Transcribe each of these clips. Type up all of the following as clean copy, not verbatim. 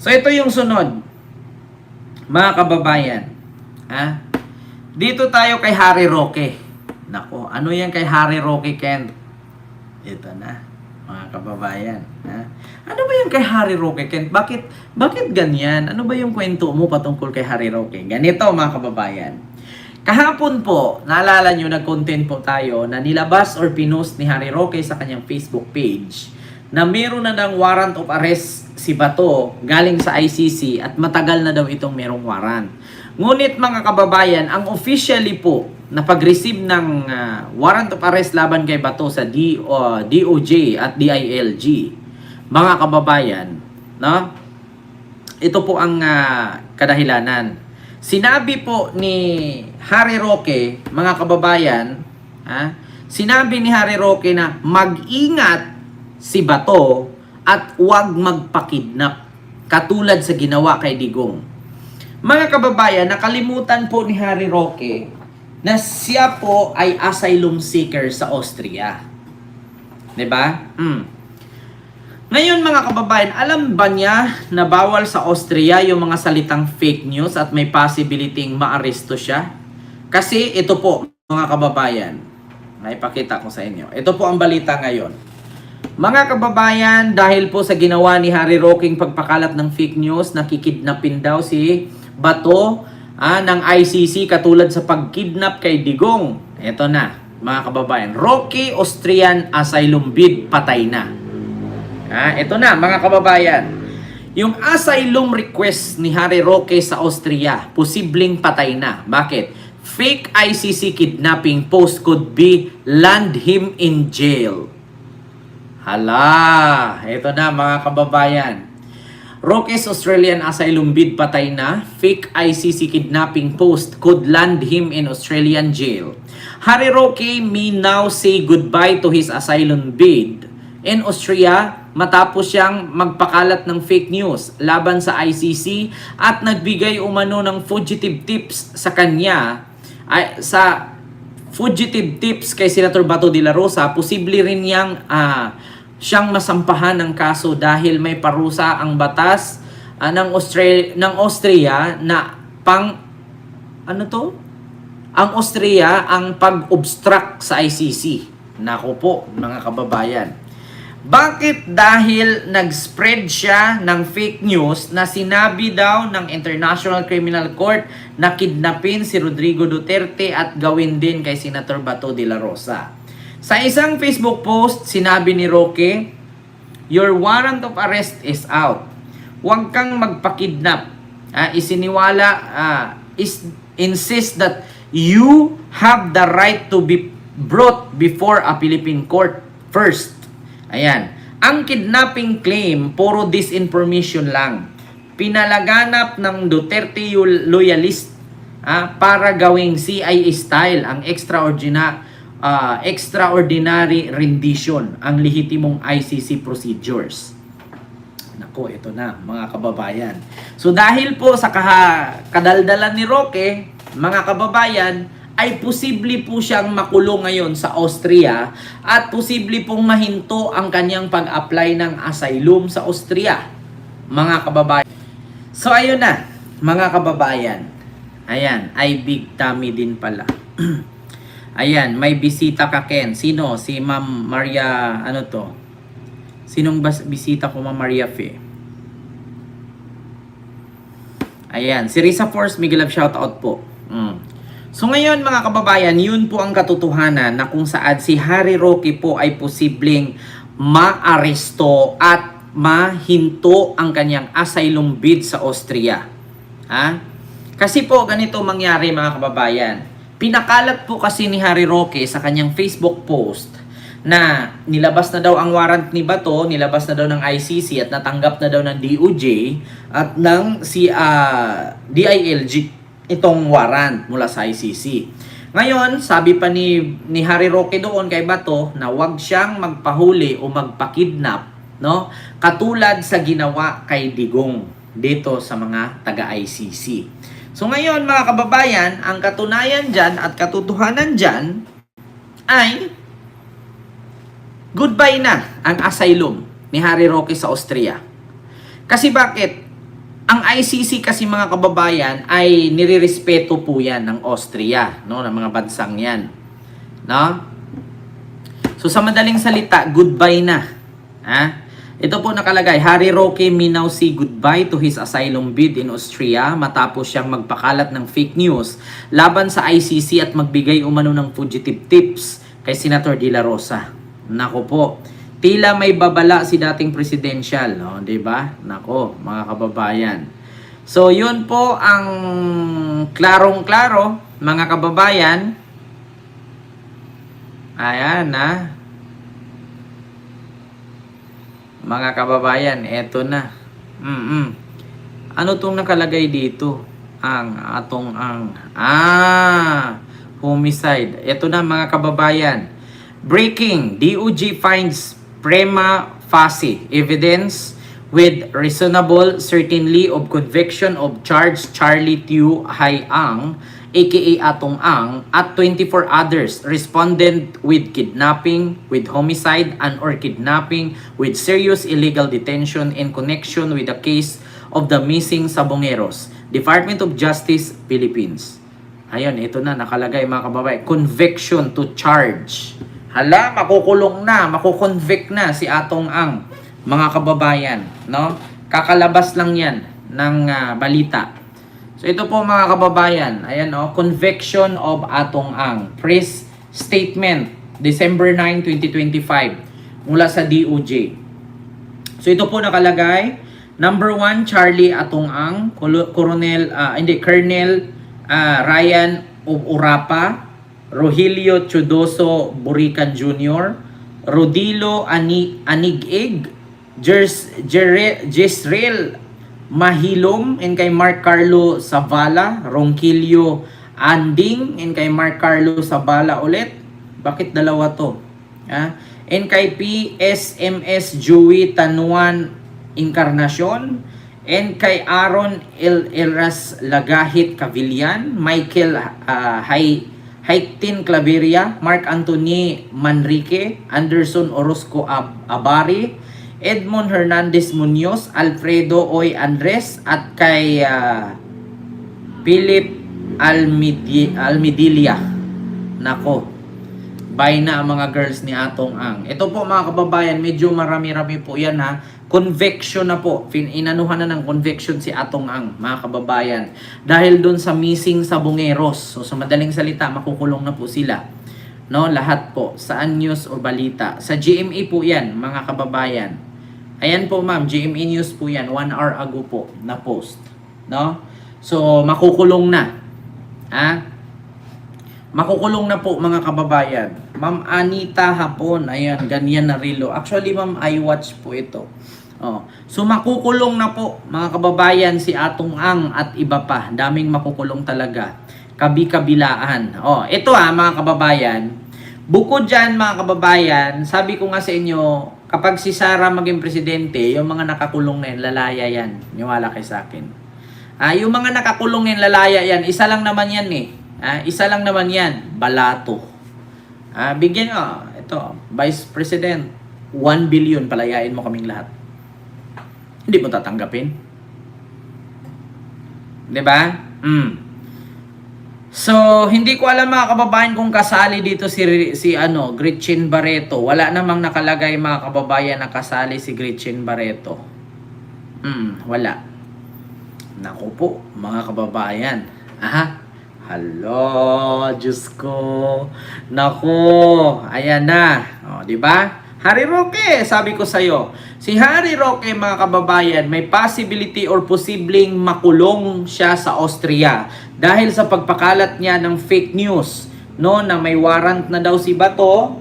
So ito yung sunod, mga kababayan. Dito tayo kay Harry Roque. Nako, ano yan kay Harry Roque, Ken? Ito na, mga kababayan. Ano ba yung kay Harry Roque, Ken? Bakit ganyan? Ano ba yung kwento mo patungkol kay Harry Roque? Ganito, mga kababayan. Kahapon po, naalala nyo, nag-content po tayo na nilabas or pinost ni Harry Roque sa kanyang Facebook page na meron na ng warrant of arrest si Bato galing sa ICC at matagal na daw itong merong warrant. Ngunit mga kababayan, ang officially po na pag-receive ng warrant of arrest laban kay Bato sa DOJ at DILG, mga kababayan, no? Ito po ang kadahilanan. Sinabi po ni Harry Roque, mga kababayan, sinabi ni Harry Roque na mag-ingat si Bato at huwag magpakidnap katulad sa ginawa kay Digong. Mga kababayan, nakalimutan po ni Harry Roque na siya po ay asylum seeker sa Austria. 'Di ba? Ngayon mga kababayan, alam ba niya na bawal sa Austria yung mga salitang fake news at may possibility maaresto siya? Kasi ito po mga kababayan, naipakita ko sa inyo. Ito po ang balita ngayon. Mga kababayan, dahil po sa ginawa ni Harry Roque pagpakalat ng fake news, nakikidnapin daw si Bato ng ICC katulad sa pagkidnap kay Digong. Ito na mga kababayan, Roque Austrian asylum bid patay na. Ito na mga kababayan, yung asylum request ni Harry Roque sa Austria, posibleng patay na. Bakit? Fake ICC kidnapping post could be land him in jail. Hala, ito na mga kababayan. Roque's Australian asylum bid patay na. Fake ICC kidnapping post could land him in Australian jail. Harry Roque may now say goodbye to his asylum bid in Austria matapos siyang magpakalat ng fake news laban sa ICC at nagbigay umano ng fugitive tips sa kanya fugitive tips kay Senator Bato de la Rosa. Posible rin siyang masampahan ng kaso dahil may parusa ang batas ng Austria na ang Austria ang pag-obstruct sa ICC. Nako po mga kababayan. Bakit? Dahil nag-spread siya ng fake news na sinabi daw ng International Criminal Court na kidnapin si Rodrigo Duterte at gawin din kay Senator Bato de la Rosa. Sa isang Facebook post, sinabi ni Roque, "Your warrant of arrest is out. Huwag kang magpakidnap. Insist that you have the right to be brought before a Philippine court first." Ayan. Ang kidnapping claim, puro disinformation lang. Pinalaganap ng Duterte loyalist para gawing CIA style ang extraordinary rendition, ang lehitimong ICC procedures. Nako, ito na mga kababayan. So dahil po sa kadaldalan ni Roque, mga kababayan, ay posible po siyang makulong ngayon sa Austria at posible pong mahinto ang kanyang pag-apply ng asylum sa Austria, mga kababayan. So ayun na, mga kababayan. Ayan, ay Big Tummy din pala. Ayan, may bisita ka, Ken. Sino? Si Ma'am Maria, Sinong bisita ko, Ma'am Maria Fe? Ayan, si Risa Force, Miguel of shoutout po. So ngayon mga kababayan, yun po ang katotohanan na kung saan si Harry Roque po ay posibleng maaresto at mahinto ang kanyang asylum bid sa Austria. Kasi po ganito mangyari mga kababayan. Pinakalat po kasi ni Harry Roque sa kanyang Facebook post na nilabas na daw ang warrant ni Bato, nilabas na daw ng ICC at natanggap na daw ng DOJ at ng DILG itong warrant mula sa ICC. Ngayon, sabi pa ni Harry Roque doon kay Bato na huwag siyang magpahuli o magpakidnap, no? Katulad sa ginawa kay Digong dito sa mga taga-ICC. So ngayon mga kababayan, ang katunayan dyan at katotohanan dyan ay goodbye na ang asylum ni Harry Roque sa Austria. Kasi bakit? Ang ICC kasi mga kababayan ay nirerespeto po yan ng Austria, no, ng mga bansang yan, no? So sa madaling salita, goodbye na. Ha? Ito po nakalagay, Harry Roque may now say goodbye to his asylum bid in Austria matapos siyang magpakalat ng fake news laban sa ICC at magbigay umano ng fugitive tips kay Senator De La Rosa. Nako po, tila may babala si dating presidential, no, 'di ba? Nako, mga kababayan. So, yun po ang klarong-klaro, mga kababayan. Ayan na. Mga kababayan, eto na. Ano tong nakalagay dito? Homicide. Eto na mga kababayan. Breaking, DOJ finds prima facie evidence with reasonable certainty of conviction of charge Charlie Tiu Hai Ang, aka Atong Ang, at 24 others respondent with kidnapping, with homicide, and or kidnapping, with serious illegal detention in connection with the case of the missing Sabongeros. Department of Justice, Philippines. Ayun, ito na, nakalagay mga kababayan. Conviction to charge. Hala, makukulong na, makukonvict na si Atong Ang, mga kababayan, no? Kakalabas lang yan ng balita. So ito po mga kababayan, ayan conviction of Atong Ang. Press statement, December 9, 2025, mula sa DOJ. So ito po nakalagay, number 1, Charlie Atong Ang, Colonel Ryan of Urapa, Rogelio Chudoso Burican Jr., Rodilo Anigig, Jezreel Mahilom, and kay Mark Carlo Savala, Ronquillo Anding, and kay Mark Carlo Savala ulit. Bakit dalawa to? And kay PSMS Joey Tanuan Encarnacion, and kay Aaron Elras Lagahit Cavillan, Michael Haiktin Claveria, Mark Anthony Manrique, Anderson Orozco Abari, Edmond Hernandez Munoz, Alfredo Oy Andres, at kay Philip Almedilia. Nako, bye na ang mga girls ni Atong Ang. Ito po mga kababayan, medyo marami-rami po yan ha. Conviction na po. Inanuhan na ng conviction si Atong Ang, mga kababayan. Dahil dun sa missing Sabongeros. So sa madaling salita, makukulong na po sila. No, lahat po. Saan news o balita? Sa GMA po yan, mga kababayan. Ayan po ma'am, GMA News po yan. 1 hour ago po na post. No? So, makukulong na. Makukulong na po mga kababayan. Ma'am Anita Hapon, ayan, ganyan na rilo. Actually ma'am, I watch po ito. So makukulong na po mga kababayan si Atong Ang at iba pa. Daming makukulong talaga. Kabi-kabilaan. Ito mga kababayan. Bukod dyan mga kababayan, sabi ko nga sa inyo, kapag si Sara maging presidente, yung mga nakakulong na yan, lalaya yan. Niwala kayo sa akin. Yung mga nakakulong na yan, lalaya yan. Isa lang naman yan isa lang naman yan. Balato. Bigyan ito, Vice President, 1 billion, palayain mo kaming lahat. Hindi mo tatanggapin. Diba? So, hindi ko alam mga kababayan kung kasali dito si Gretchen Barreto. Wala namang nakalagay mga kababayan na kasali si Gretchen Barreto. Wala. Naku po, mga kababayan. Hello, Diyos ko. Naku, ayan na. Di ba? Harry Roque, sabi ko sa'yo. Si Harry Roque, mga kababayan, may possibility or posibleng makulong siya sa Austria dahil sa pagpakalat niya ng fake news, no, na may warrant na daw si Bato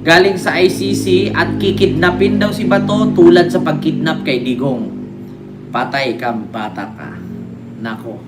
galing sa ICC at kikidnapin daw si Bato tulad sa pagkidnap kay Digong. Patay ka, bata ka. Nako.